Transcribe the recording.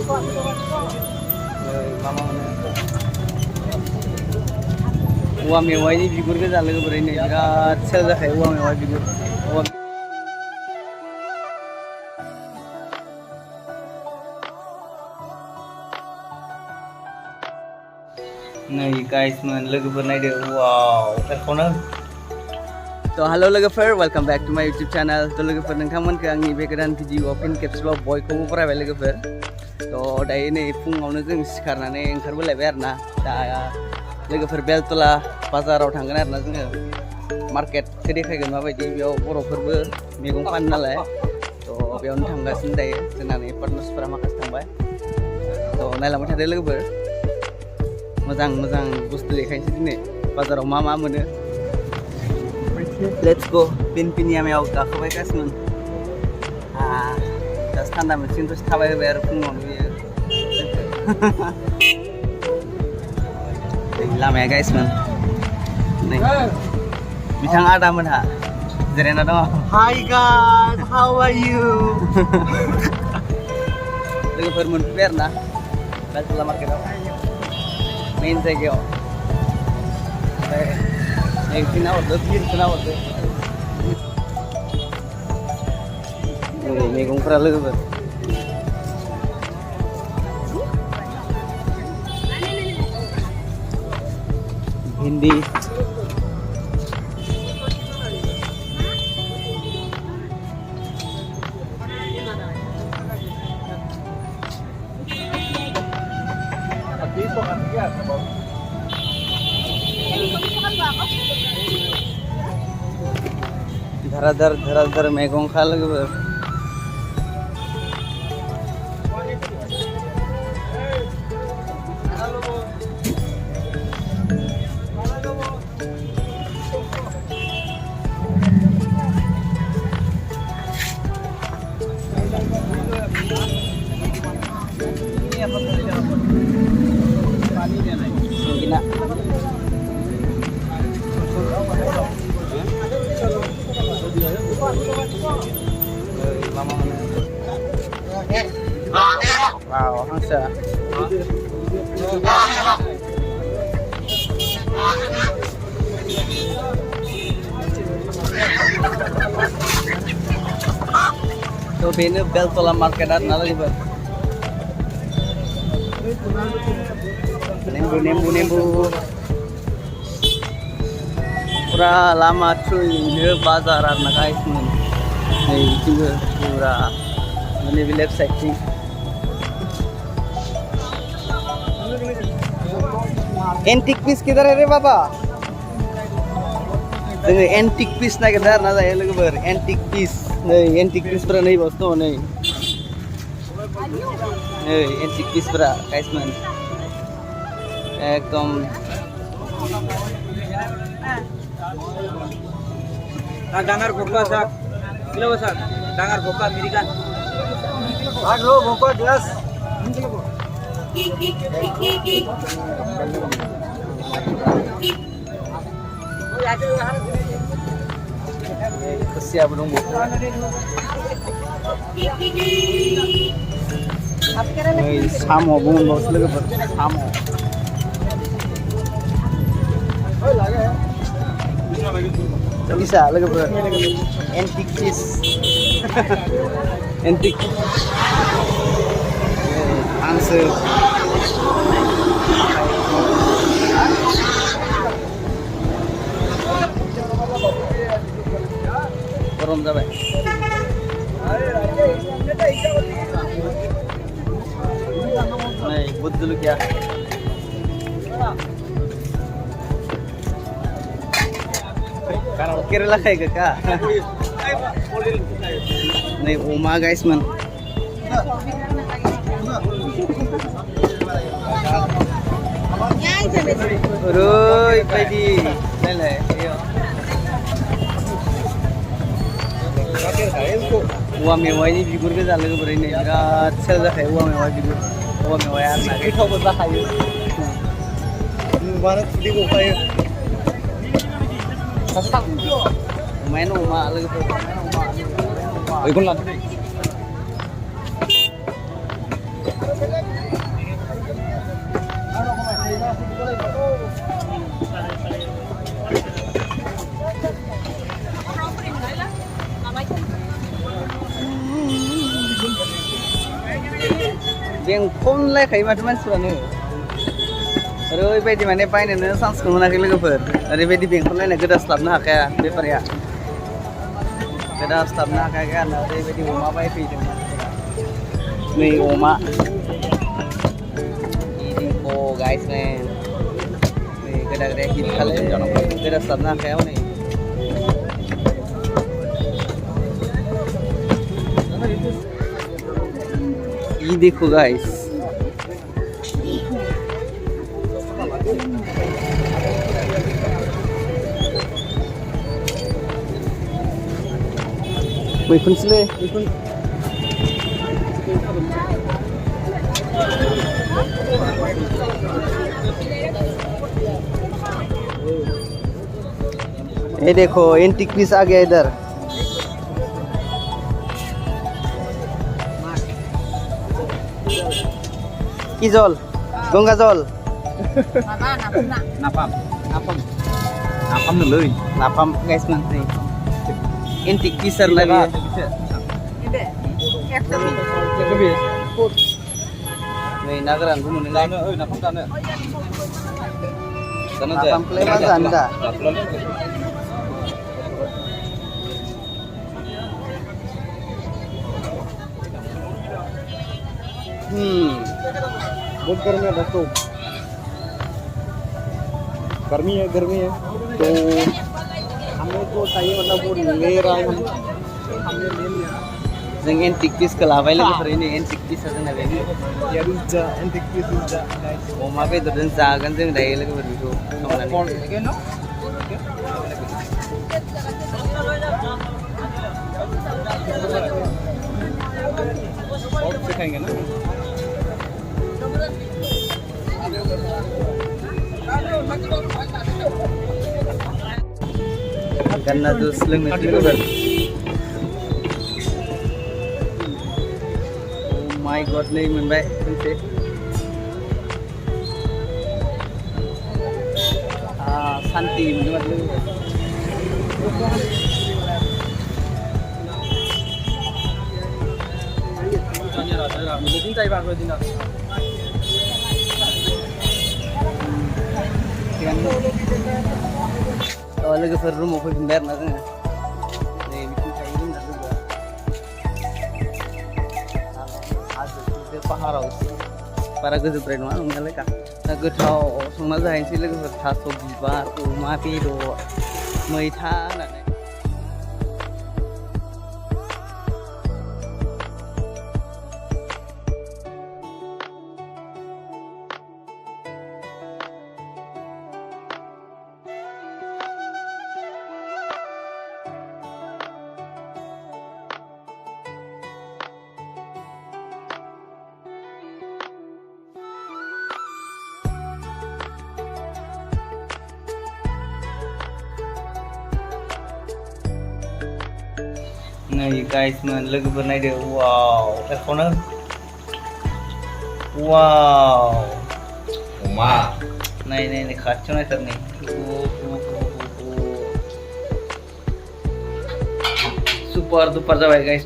Mama mana? Uang mewah ini figur ke jalan ke berani. Berat sel dah uang mewah figur. Nih guys, man, logo bernai deh. Wow, terkonar. So hello logofer, welcome back to my YouTube channel. So logofer nengkaman ke angin bekeran video pin capsule boy ko pura bel logofer. So dah ini pung awalnya jeng sekarang nih engkar boleh biar na. Dah logofer bel tulah pasar atau tangganan na jeng market sedih kayak gimana di biau porofer ber megung pan nala. So biau tangga sendai senang nih partners para makas tambah. So nala macam ada logofer. Mozang bustu dekai sini pasar mama mana. Let's go. Pin yang mau kah kau bekas mun. Das tanda mesin terus tabai bayar pun dia. Lama ya guys man. Nih. Bicang ada mana? Jarena dong. Hi guys, how are you? Lagi bermun perna. Balik ke market. Main saja. एक दिन और 10 दिन चला होते मैं घूम रहा लगे बस हिंदी धराधर मैगों खा लगे Mama mana? Wow, hangsa. So bene bel tola market at nala libat. Nembu. Pura lama cuy ini bazar arna guys mun. Nih juga pura ini village setting. Antique piece किधर है रे बाबा? देखो antique piece ना किधर ना जाए लोग बर antique piece नहीं antique piece पर नहीं बसतो नहीं. Antique piece पर guys man. एकदम डांगर भोका साग किलो साग डांगर भोका अमेरिकन साग लो भोका glass siap belum bu samo bungun bos lagi ber samo bisa lagi ber antique piece antique answer गरम जाबाय नै बुट जलकिया केरेला खायगो का नै अमा guys man Oi, baby. Lele, iyo. Uang mewah ini figur ke jalan ke berani. Berat sel dah uang mewah figur. Uang mewah yang nak. Kita boleh kayu. Mana tadi kau kayu? Sasang. Main rumah lagi tu. Main rumah. Ikut lah. बेंखनलायखायो माथो मानसिफ्रानो ओरैबायदि माने बायनोनो चान्सखौ मोनाखै लोगोफोर ओरैबायदि बेंखनलायनाय गोदास्लाबनो हाखाया बेफारिया गोदास्लाबनो हाखाया आरोना ओरैबायदि अमा बायफैदों मानसिफोरा नै अमा इदिंख' गाइस मेन नै गोदा-गोदाया हिटखालै गोदास्लाबनो हाखाया हनै ये देखो गाइस मैखुनसोलै मैखुन ये देखो एंटीक पीस आ गया इधर কি জল গঙ্গা জল নাপাম নাপাম নাপাম নলই নাপাম গাইস মানে এন্টিক পিসার লাগে नै ना गोरानखौ मोनो जानो ओइ नाफाम जानो नाफामखौलाय मा जानो दा बहुत गर्मी है दोस्तों गर्मी है तो हमें तो चाहिए मतलब वो ले रहा है हमने ले लिया जों एंटिक पिसखौ लाबाय लोगोफोर नै एंटिक पिसआ जोंना बे एंटिक पिस अमा बेदरजों जागोन जों दायो लोगोफोर बेखौ सिखाएंगे ना गन्ना जूस लोंनो लोगोफोर माय गॉड नै मोनबाय मोनसे शान्ति मोनो माथो लोगोफोर रुमाव फैफिनबाय आरोना जोङो नै बिथिं थायो जोंना लोगोआ हाजो पाहाराव बारा गोजौद्राय नङा नंनायालाय दा गोथाव संना जाहैनोसै लोगोफोर थास' बिबार अमा बेदर मैथा होनानै नै गाइस मोन लोगोफोर नायदो वाव एखौनो वाव अमा नाय खाथियाव नायथार नै सुपार दुपार जाबाय गाइस